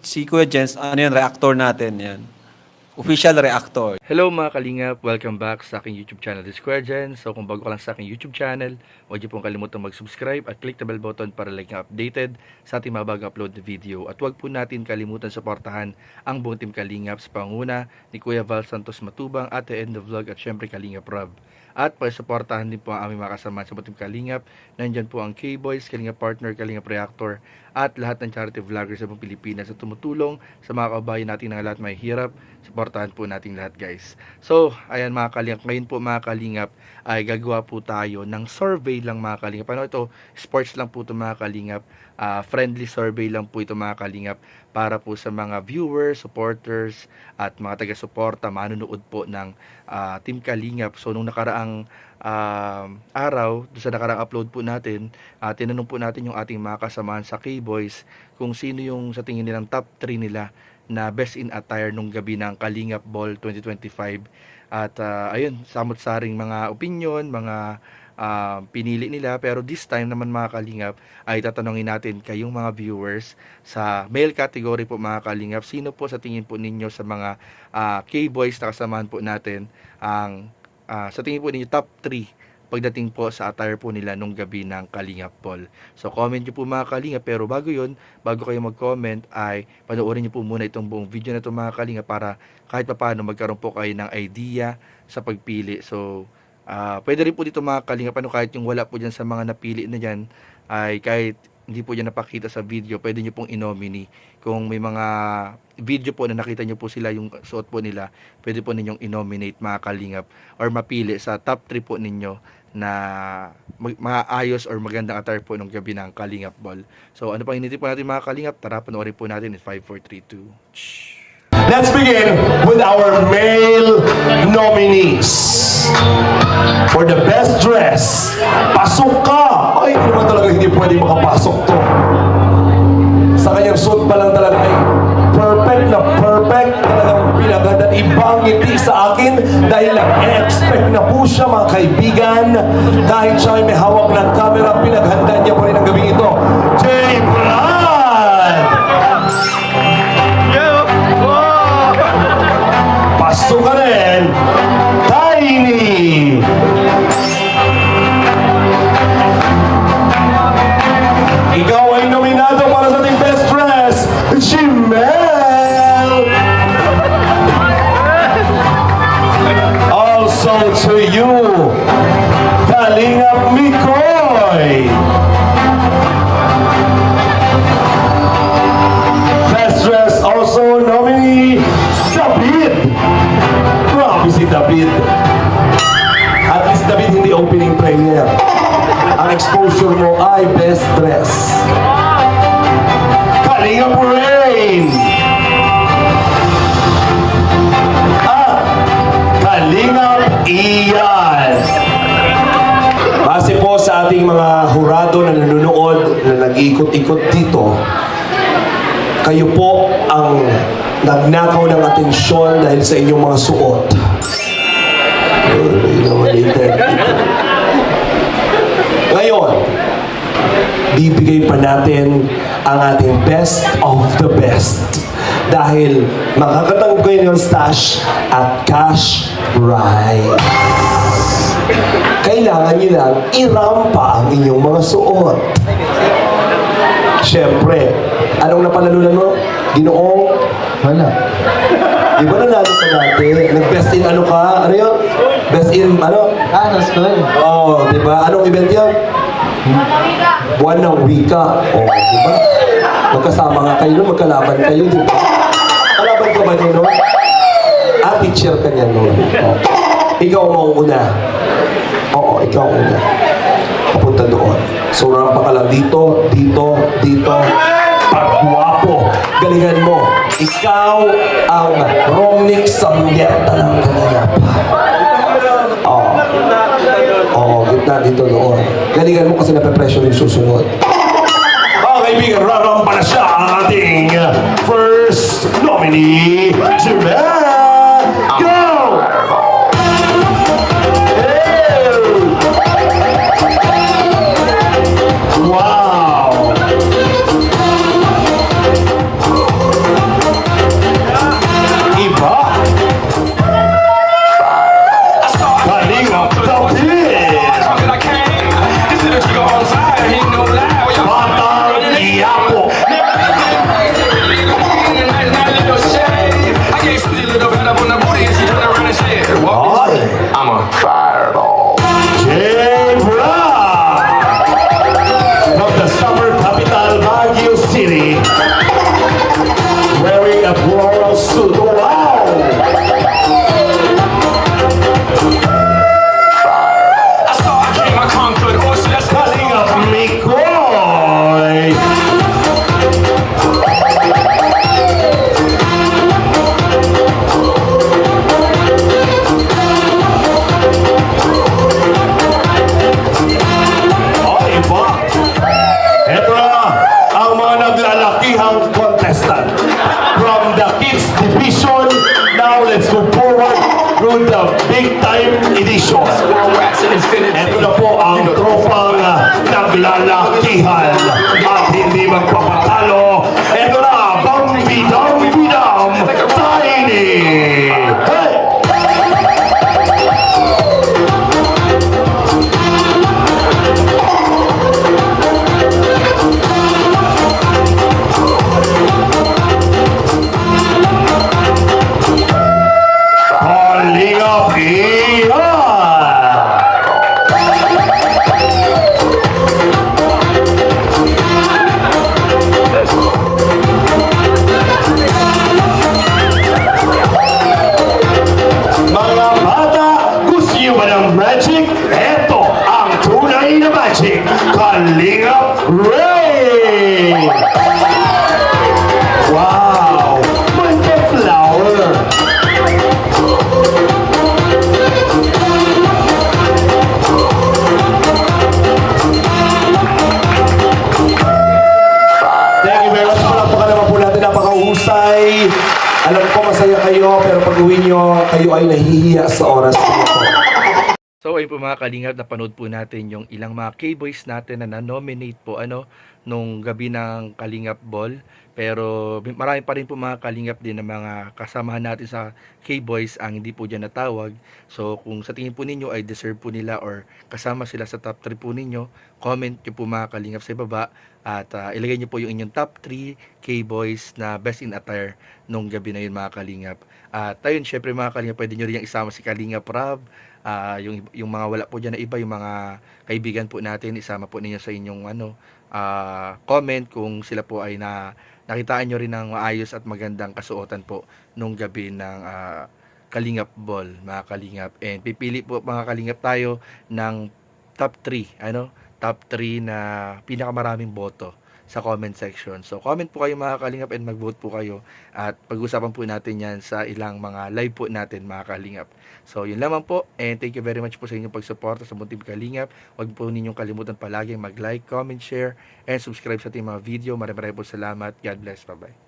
si Kuya Jens, ano yun, reactor natin yan. Official reactor. Hello mga kalingap! Welcome back sa aking YouTube channel, The Square Gen. So kung bago ka lang sa aking YouTube channel, huwag niyo pong kalimutan mag-subscribe at click the bell button para like updated sa ating mga bagong upload na video. At huwag po natin kalimutan suportahan ang buong team Kalingap sa panguna ni Kuya Val Santos Matubang, Ate End of Vlog at syempre Kalingap Rob. At pasuportahan din po ang aming mga kasama sa Team Kalingap. Nandyan po ang K-Boys, Kalingap Partner, Kalingap Reactor at lahat ng charity vloggers sa buong Pilipinas na tumutulong sa mga kabayan natin na lahat may hirap. Suportahan po natin lahat guys. So, ayan mga Kalingap. Ngayon po mga Kalingap ay gagawa po tayo ng survey lang mga Kalingap. Ano ito? Sports lang po ito mga Kalingap. Friendly survey lang po ito mga Kalingap para po sa mga viewers, supporters at mga taga-suporta, manunood po ng Team Kalingap. So nung nakaraang araw, doon sa nakaraang upload po natin, tinanong po natin yung ating mga kasamahan sa K-Boys kung sino yung sa tingin nilang top 3 nila na best in attire nung gabi ng Kalingap Ball 2025. At ayun, samot-saring mga opinion, mga pinili nila. Pero this time naman mga Kalingap ay tatanungin natin kayong mga viewers sa male category po mga Kalingap, sino po sa tingin po ninyo sa mga K-Boys na kasamahan po natin ang sa tingin po ninyo top 3 pagdating po sa attire po nila nung gabi ng Kalingap Ball. So comment nyo po mga Kalingap, pero bago yun, bago kayo mag-comment ay panoorin nyo po muna itong buong video na ito mga Kalingap para kahit paano magkaroon po kayo ng idea sa pagpili. So pwede rin po dito mga Kalingap, kahit yung wala po dyan sa mga napili na dyan, ay kahit hindi po dyan napakita sa video, pwede nyo pong i-nominee. Kung may mga video po na nakita nyo po sila, yung suot po nila, pwede po ninyong i-nominate mga Kalingap or mapili sa top 3 po ninyo na maayos or magandang attire po nung gabi ng Kalingap Ball. So ano pang hinintay po natin mga Kalingap? Tara, panoorin po natin in 5, 4, 3, 2. Let's begin with our male nominees. For the best dress, pasok ka! Ay, hindi naman talaga hindi pwede makapasok to. Sa kanyang suit pa lang talaga ay perfect na perfect. Talagang pinaganda ibang ngiti sa akin dahil nag-expect na po siya mga kaibigan. Kahit siya ay may hawak ng camera, pinaghanda niya pa rin ang gabing ito. Jay Brad! Pasok ka rin! Tiny! Ikaw ay nominado para sa ating best dress, Jimel! Also to you, Kalingap Mikoy! Best dress also nominee, David! Grabe si David! At least David hindi opening prayer. Ang exposure mo ay best dress. Kalingap Rain! At Kalingap Ian! Base po sa ating mga hurado na nanonood na nag-ikot-ikot dito, kayo po ang nagnakaw ng atensyon dahil sa inyong mga suot. Ngayon, bibigay pa natin ang ating best of the best dahil makakatanggap kayo ng stash at cash prize. Kailangan nyo lang irampa ang inyong mga suot. Siyempre, anong napanalunan mo? Ginoong? Wala. Di ba nanalo ka dati? Nag-best in ano ka? Ano yun? Best in ano? Sa school. Oo, di ba? Anong event yun? Buwan ng wika. Oo, di ba? Magkasama nga kayo nun, magkalaban kayo, di ba? Kalaban ka ba nun? Teacher ka niya nun. Oh. Ikaw ang una. Oo, ikaw ang una. Papunta doon. So, rampa ka lang dito, dito, dito. Pagwapo. Galingan mo. Ikaw ang Romnick Samyerta ng Kalingap. Oo, gitna dito doon. Galingan mo kasi nape-pressure yung susunod. Mga kaibigan, rarampa na siya ang ating first nominee, Jimel! Go! Wow! Big Time Edition. Ito na po ang tropang naglalakihan at hindi magpapatalo. Ito na, Bidam Tiny! Hey! Kalingap iyan! Mga bata, gusto niyo ba ng magic? Ito ang tunay na magic, Kalingap Ray! Wow! May flower! Thank you very much. Palakpakan naman po natin. Napakahusay. Alam ko masaya kayo, pero pag uwi nyo, kayo ay nahihiya sa oras nito. So ayun po mga kalingap, napanood po natin yung ilang mga K-boys natin na na-nominate po nung gabi ng Kalingap Ball. Pero marami pa rin po mga kalingap din na mga kasamahan natin sa K-boys ang hindi po dyan natawag. So kung sa tingin po ninyo ay deserve po nila or kasama sila sa top 3 po ninyo, comment nyo po mga kalingap sa baba at ilagay nyo po yung inyong top 3 K-boys na best in attire nung gabi na yun mga kalingap. At ayun, syempre mga kalingap, pwede nyo rin yung isama si Kalingap Rob. Yung mga wala po dyan na iba, yung mga kaibigan po natin, isama po ninyo sa inyong comment kung sila po ay nakitaan nyo rin ng maayos at magandang kasuotan po nung gabi ng Kalingap Ball, mga kalingap. And pipili po mga kalingap tayo ng top 3, top 3 na pinakamaraming boto sa comment section. So comment po kayo mga kalingap and mag-vote po kayo at pag-usapan po natin yan sa ilang mga live po natin mga kalingap. So yun lamang po and thank you very much po sa inyong pagsuporta sa Munting Kalingap. Huwag po ninyong kalimutan palagi mag-like, comment, share and subscribe sa ating mga video. Maraming po salamat. God bless. Bye-bye.